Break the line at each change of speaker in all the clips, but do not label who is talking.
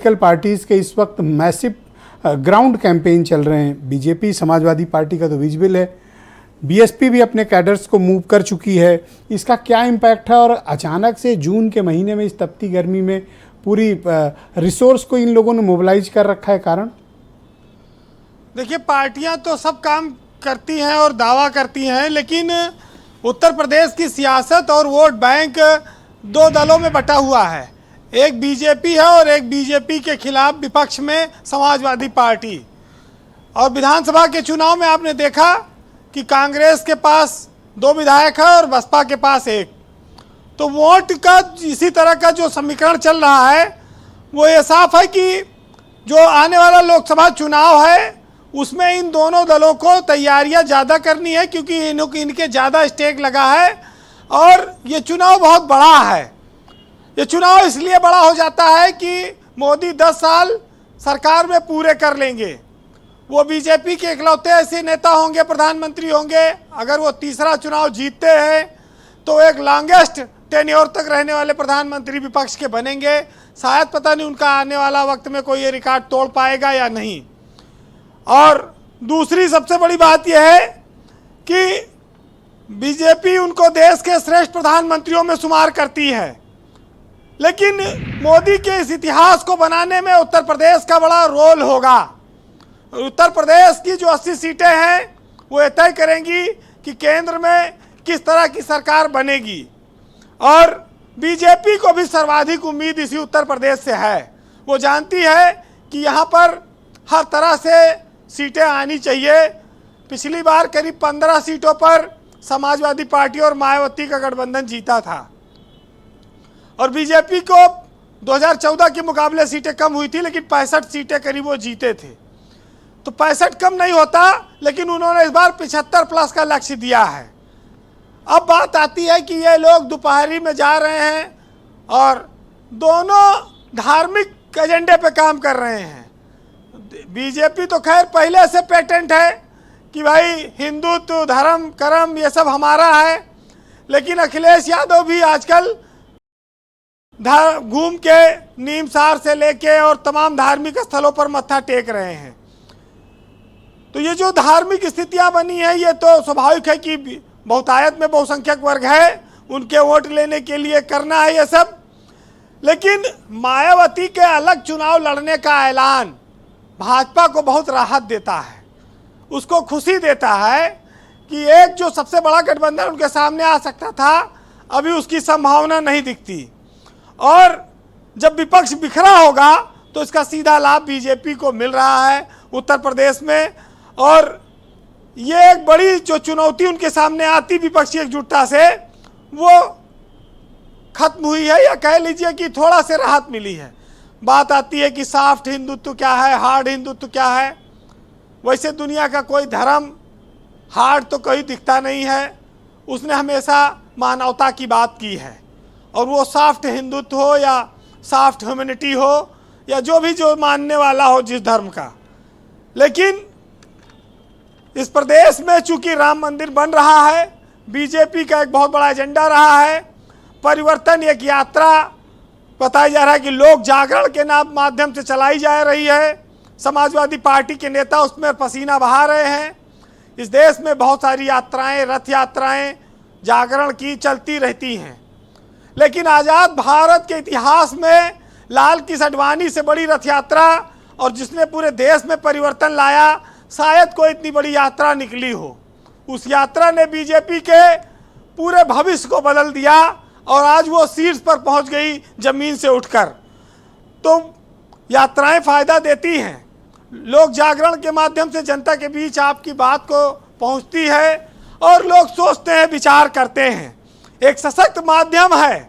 Political parties के इस वक्त मैसिव ग्राउंड कैंपेन चल रहे हैं। बीजेपी, समाजवादी पार्टी का तो विजिबल है, बीएसपी भी अपने कैडर्स को मूव कर चुकी है। इसका क्या इम्पैक्ट है और अचानक से जून के महीने में इस तपती गर्मी में पूरी रिसोर्स को इन लोगों ने मोबिलाइज कर रखा है? कारण
देखिए, पार्टियां तो सब काम करती हैं और दावा करती हैं, लेकिन उत्तर प्रदेश की सियासत और वोट बैंक दो दलों में बटा हुआ है। एक बीजेपी है और एक बीजेपी के खिलाफ विपक्ष में समाजवादी पार्टी। और विधानसभा के चुनाव में आपने देखा कि कांग्रेस के पास 2 विधायक है और बसपा के पास 1। तो वोट का इसी तरह का जो समीकरण चल रहा है, वो ये साफ है कि जो आने वाला लोकसभा चुनाव है उसमें इन दोनों दलों को तैयारियां ज़्यादा करनी है, क्योंकि इनके ज़्यादा स्टेक लगा है और ये चुनाव बहुत बड़ा है। ये चुनाव इसलिए बड़ा हो जाता है कि मोदी 10 साल सरकार में पूरे कर लेंगे। वो बीजेपी के इकलौते ऐसे नेता होंगे, प्रधानमंत्री होंगे, अगर वो तीसरा चुनाव जीतते हैं तो एक लॉन्गेस्ट टेन्योर तक रहने वाले प्रधानमंत्री विपक्ष के बनेंगे। शायद पता नहीं उनका आने वाला वक्त में कोई ये रिकॉर्ड तोड़ पाएगा या नहीं। और दूसरी सबसे बड़ी बात यह है कि बीजेपी उनको देश के श्रेष्ठ प्रधानमंत्रियों में शुमार करती है, लेकिन मोदी के इस इतिहास को बनाने में उत्तर प्रदेश का बड़ा रोल होगा। उत्तर प्रदेश की जो 80 सीटें हैं वो तय करेंगी कि केंद्र में किस तरह की सरकार बनेगी। और बीजेपी को भी सर्वाधिक उम्मीद इसी उत्तर प्रदेश से है। वो जानती है कि यहाँ पर हर तरह से सीटें आनी चाहिए। पिछली बार करीब 15 सीटों पर समाजवादी पार्टी और मायावती का गठबंधन जीता था और बीजेपी को 2014 के मुकाबले सीटें कम हुई थी, लेकिन 65 सीटें करीब वो जीते थे। तो 65 कम नहीं होता, लेकिन उन्होंने इस बार 75 प्लस का लक्ष्य दिया है। अब बात आती है कि ये लोग दोपहरी में जा रहे हैं और दोनों धार्मिक एजेंडे पे काम कर रहे हैं। बीजेपी तो खैर पहले से पेटेंट है कि भाई हिंदुत्व, धर्म, कर्म ये सब हमारा है, लेकिन अखिलेश यादव भी आजकल घूम के नीमसार से लेके और तमाम धार्मिक स्थलों पर मत्था टेक रहे हैं। तो ये जो धार्मिक स्थितियां बनी है, ये तो स्वाभाविक है कि बहुतायत में बहुसंख्यक वर्ग है, उनके वोट लेने के लिए करना है ये सब। लेकिन मायावती के अलग चुनाव लड़ने का ऐलान भाजपा को बहुत राहत देता है, उसको खुशी देता है कि एक जो सबसे बड़ा गठबंधन उनके सामने आ सकता था, अभी उसकी संभावना नहीं दिखती। और जब विपक्ष बिखरा होगा तो इसका सीधा लाभ बीजेपी को मिल रहा है उत्तर प्रदेश में। और ये एक बड़ी जो चुनौती उनके सामने आती विपक्षी एकजुटता से, वो खत्म हुई है, या कह लीजिए कि थोड़ा से राहत मिली है। बात आती है कि सॉफ्ट हिंदुत्व क्या है, हार्ड हिंदुत्व क्या है। वैसे दुनिया का कोई धर्म हार्ड तो कहीं दिखता नहीं है, उसने हमेशा मानवता की बात की है। और वो सॉफ्ट हिंदुत्व हो या सॉफ्ट ह्यूमैनिटी हो या जो भी जो मानने वाला हो जिस धर्म का। लेकिन इस प्रदेश में चूंकि राम मंदिर बन रहा है, बीजेपी का एक बहुत बड़ा एजेंडा रहा है, परिवर्तन एक यात्रा बताया जा रहा है कि लोक जागरण के माध्यम से चलाई जा रही है। समाजवादी पार्टी के नेता उसमें पसीना बहा रहे हैं। इस देश में बहुत सारी यात्राएं, रथ यात्राएं जागरण की चलती रहती हैं, लेकिन आज़ाद भारत के इतिहास में लाल किस अडवाणी से बड़ी रथ यात्रा और जिसने पूरे देश में परिवर्तन लाया, शायद कोई इतनी बड़ी यात्रा निकली हो। उस यात्रा ने बीजेपी के पूरे भविष्य को बदल दिया और आज वो शीर्ष पर पहुंच गई जमीन से उठकर। तो यात्राएं फायदा देती हैं, लोग जागरण के माध्यम से जनता के बीच आपकी बात को पहुंचती है और लोग सोचते हैं, विचार करते हैं। एक सशक्त माध्यम है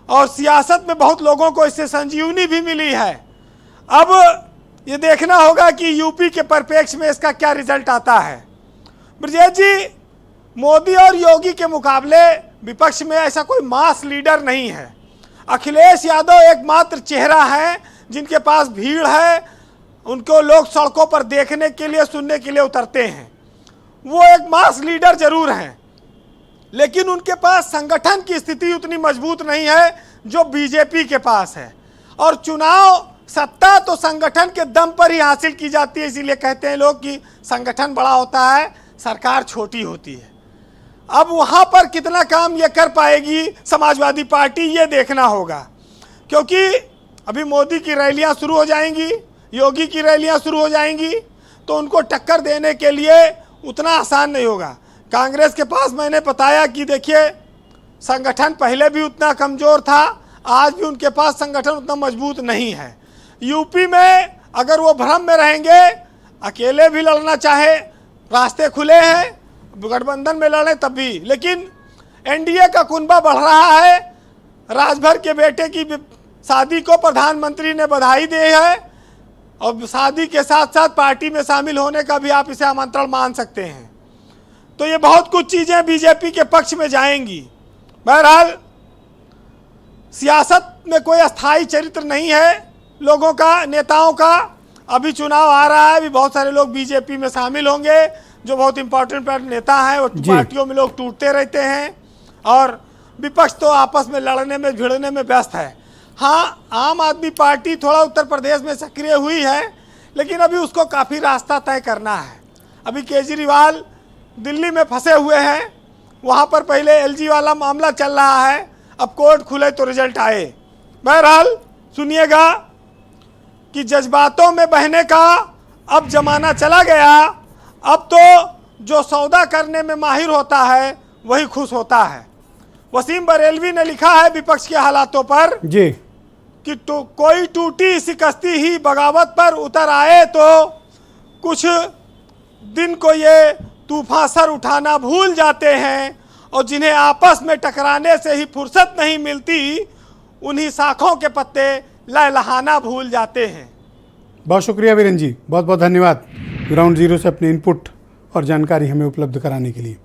और सियासत में बहुत लोगों को इससे संजीवनी भी मिली है। अब ये देखना होगा कि यूपी के परिप्रेक्ष्य में इसका क्या रिजल्ट आता है। ब्रजेश जी, मोदी और योगी के मुकाबले विपक्ष में ऐसा कोई मास लीडर नहीं है। अखिलेश यादव एकमात्र चेहरा है जिनके पास भीड़ है, उनको लोग सड़कों पर देखने के लिए, सुनने के लिए उतरते हैं। वो एक मास लीडर जरूर हैं, लेकिन उनके पास संगठन की स्थिति उतनी मजबूत नहीं है जो बीजेपी के पास है। और चुनाव सत्ता तो संगठन के दम पर ही हासिल की जाती है, इसीलिए कहते हैं लोग कि संगठन बड़ा होता है, सरकार छोटी होती है। अब वहाँ पर कितना काम ये कर पाएगी समाजवादी पार्टी, ये देखना होगा, क्योंकि अभी मोदी की रैलियाँ शुरू हो जाएंगी, योगी की रैलियाँ शुरू हो जाएंगी, तो उनको टक्कर देने के लिए उतना आसान नहीं होगा। कांग्रेस के पास मैंने बताया कि देखिए संगठन पहले भी उतना कमज़ोर था, आज भी उनके पास संगठन उतना मजबूत नहीं है। यूपी में अगर वो भ्रम में रहेंगे, अकेले भी लड़ना चाहे रास्ते खुले हैं, गठबंधन में लड़ें तब भी, लेकिन एनडीए का कुनबा बढ़ रहा है। राजभर के बेटे की शादी को प्रधानमंत्री ने बधाई दी है और शादी के साथ साथ पार्टी में शामिल होने का भी आप इसे आमंत्रण मान सकते हैं। तो ये बहुत कुछ चीज़ें बीजेपी के पक्ष में जाएंगी। बहरहाल सियासत में कोई अस्थाई चरित्र नहीं है लोगों का, नेताओं का। अभी चुनाव आ रहा है, अभी बहुत सारे लोग बीजेपी में शामिल होंगे जो बहुत इंपॉर्टेंट नेता हैं, और पार्टियों में लोग टूटते रहते हैं और विपक्ष तो आपस में लड़ने में भिड़ने में व्यस्त है। हाँ, आम आदमी पार्टी थोड़ा उत्तर प्रदेश में सक्रिय हुई है, लेकिन अभी उसको काफ़ी रास्ता तय करना है। अभी केजरीवाल दिल्ली में फंसे हुए हैं, वहाँ पर पहले एलजी वाला मामला चल रहा है, अब कोर्ट खुले तो रिजल्ट आए। बहरहाल सुनिएगा कि जज्बातों में बहने का अब जमाना चला गया। अब तो जो सौदा करने में माहिर होता है वही खुश होता है। वसीम बरेलवी ने लिखा है विपक्ष के हालातों पर
जी
कि कोई टूटी शिकस्ती ही बगावत पर उतर आए तो कुछ दिन को ये तूफान सर उठाना भूल जाते हैं, और जिन्हें आपस में टकराने से ही फुर्सत नहीं मिलती, उन्हीं शाखों के पत्ते लहलहाना भूल जाते हैं।
बहुत शुक्रिया वीरेन जी, बहुत बहुत धन्यवाद ग्राउंड जीरो से अपने इनपुट और जानकारी हमें उपलब्ध कराने के लिए।